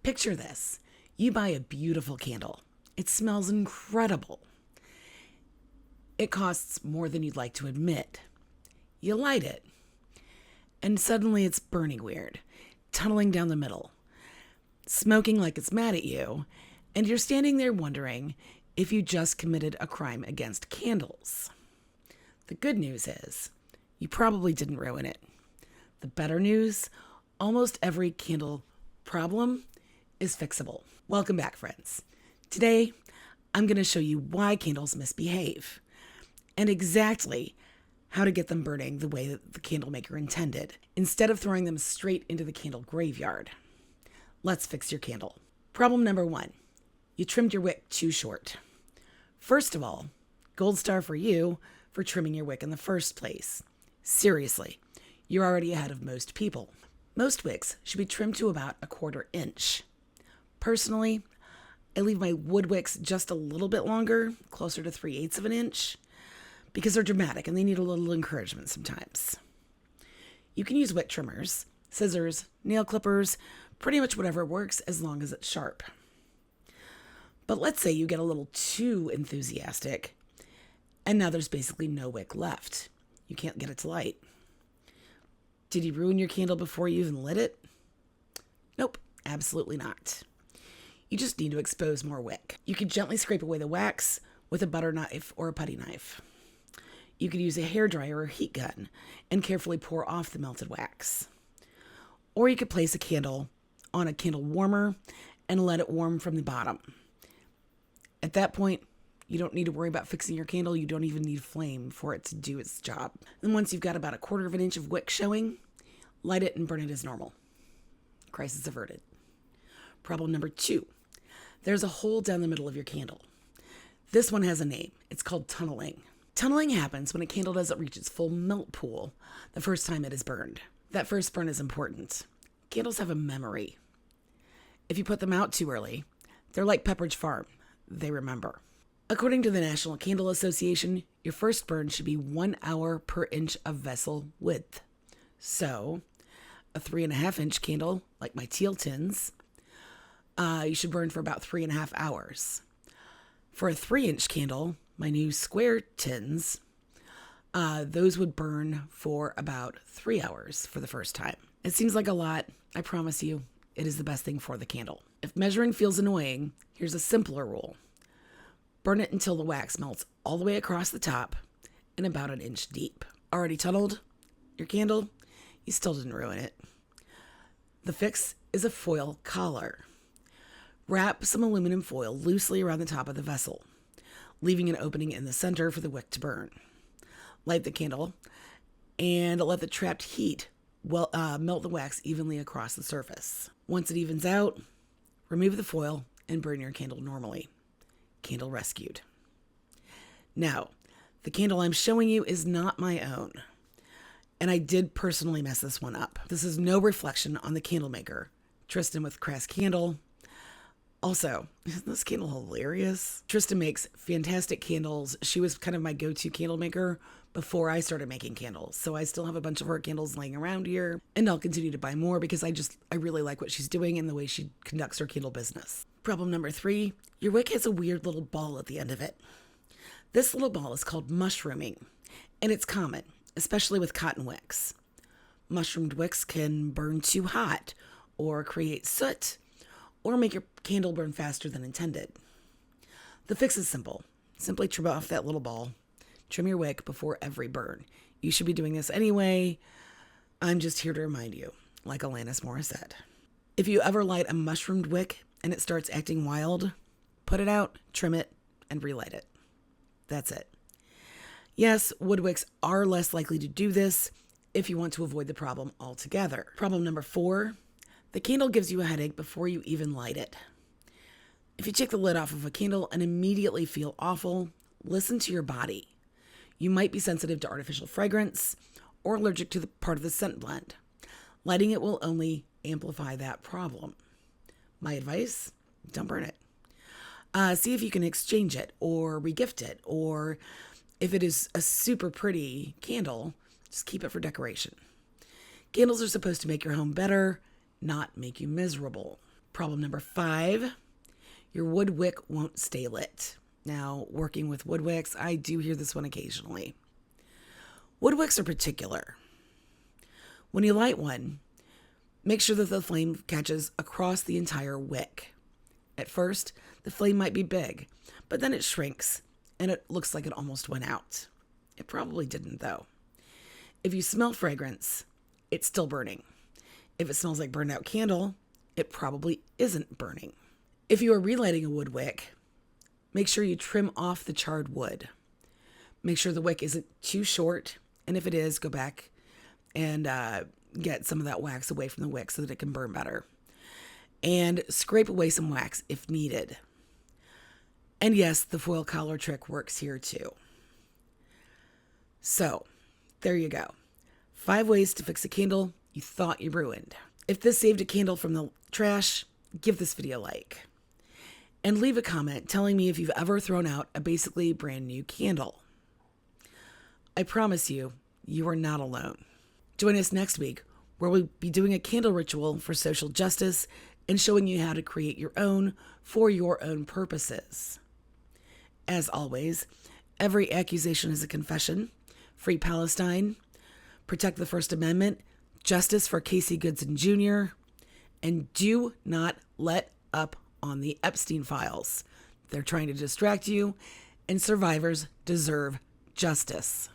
Picture this. You buy a beautiful candle. It smells incredible. It costs more than you'd like to admit. You light it, and suddenly it's burning weird, tunneling down the middle, smoking like it's mad at you, and you're standing there wondering if you just committed a crime against candles. The good news is, you probably didn't ruin it. The better news, almost every candle problem is fixable. Welcome back, friends. Today, I'm going to show you why candles misbehave and exactly how to get them burning the way that the candle maker intended, instead of throwing them straight into the candle graveyard. Let's fix your candle. Problem number 1. You trimmed your wick too short. First of all, gold star for you for trimming your wick in the first place. Seriously, you're already ahead of most people. Most wicks should be trimmed to about 1/4 inch. Personally, I leave my wood wicks just a little bit longer, closer to 3/8 of an inch, because they're dramatic and they need a little encouragement sometimes. You can use wick trimmers, scissors, nail clippers, pretty much whatever works as long as it's sharp. But let's say you get a little too enthusiastic and now there's basically no wick left. You can't get it to light. Did you ruin your candle before you even lit it? Nope, absolutely not. You just need to expose more wick. You can gently scrape away the wax with a butter knife or a putty knife. You could use a hairdryer or heat gun and carefully pour off the melted wax. Or you could place a candle on a candle warmer and let it warm from the bottom. At that point, you don't need to worry about fixing your candle. You don't even need flame for it to do its job. And once you've got about 1/4 of an inch of wick showing, light it and burn it as normal. Crisis averted. Problem number 2. There's a hole down the middle of your candle. This one has a name. It's called tunneling. Tunneling happens when a candle doesn't reach its full melt pool the first time it is burned. That first burn is important. Candles have a memory. If you put them out too early, they're like Pepperidge Farm. They remember. According to the National Candle Association, your first burn should be 1 hour per inch of vessel width. So, a 3.5 inch candle, like my teal tins, you should burn for about 3.5 hours. For a 3-inch candle, my new square tins, those would burn for about 3 hours for the first time. It seems like a lot. I promise you, it is the best thing for the candle. If measuring feels annoying, here's a simpler rule. Burn it until the wax melts all the way across the top and about 1 inch deep. Already tunneled your candle? You still didn't ruin it. The fix is a foil collar. Wrap some aluminum foil loosely around the top of the vessel, leaving an opening in the center for the wick to burn. Light the candle and let the trapped heat melt the wax evenly across the surface. Once it evens out, remove the foil and burn your candle normally. Candle rescued. Now, the candle I'm showing you is not my own, and I did personally mess this one up. This is no reflection on the candle maker, Tristan with Crass Candle. Also, isn't this candle hilarious? Tristan makes fantastic candles. She was kind of my go-to candle maker before I started making candles. So I still have a bunch of her candles laying around here, and I'll continue to buy more because I really like what she's doing and the way she conducts her candle business. Problem number 3, your wick has a weird little ball at the end of it. This little ball is called mushrooming, and it's common, especially with cotton wicks. Mushroomed wicks can burn too hot or create soot, or make your candle burn faster than intended. The fix is simple. Simply trim off that little ball. Trim your wick before every burn. You should be doing this anyway. I'm just here to remind you, like Alanis Morissette. If you ever light a mushroomed wick and it starts acting wild, put it out, trim it, and relight it. That's it. Yes, wood wicks are less likely to do this if you want to avoid the problem altogether. Problem number 4, the candle gives you a headache before you even light it. If you take the lid off of a candle and immediately feel awful, listen to your body. You might be sensitive to artificial fragrance or allergic to the part of the scent blend. Lighting it will only amplify that problem. My advice, don't burn it. See if you can exchange it or regift it, or if it is a super pretty candle, just keep it for decoration. Candles are supposed to make your home better, not make you miserable. Problem number 5, your wood wick won't stay lit. Now, working with wood wicks, I do hear this one occasionally. Wood wicks are particular. When you light one, make sure that the flame catches across the entire wick. At first, the flame might be big, but then it shrinks and it looks like it almost went out. It probably didn't, though. If you smell fragrance, it's still burning. If it smells like burned out candle, it probably isn't burning. If you are relighting a wood wick, make sure you trim off the charred wood. Make sure the wick isn't too short, and if it is, go back and get some of that wax away from the wick so that it can burn better. And scrape away some wax if needed. And yes, the foil collar trick works here too. So, there you go. 5 ways to fix a candle you thought you ruined. If this saved a candle from the trash, give this video a like. And leave a comment telling me if you've ever thrown out a basically brand new candle. I promise you, you are not alone. Join us next week, where we'll be doing a candle ritual for social justice and showing you how to create your own for your own purposes. As always, every accusation is a confession. Free Palestine, protect the First Amendment, justice for Casey Goodson Jr., and do not let up on the Epstein files. They're trying to distract you, and survivors deserve justice.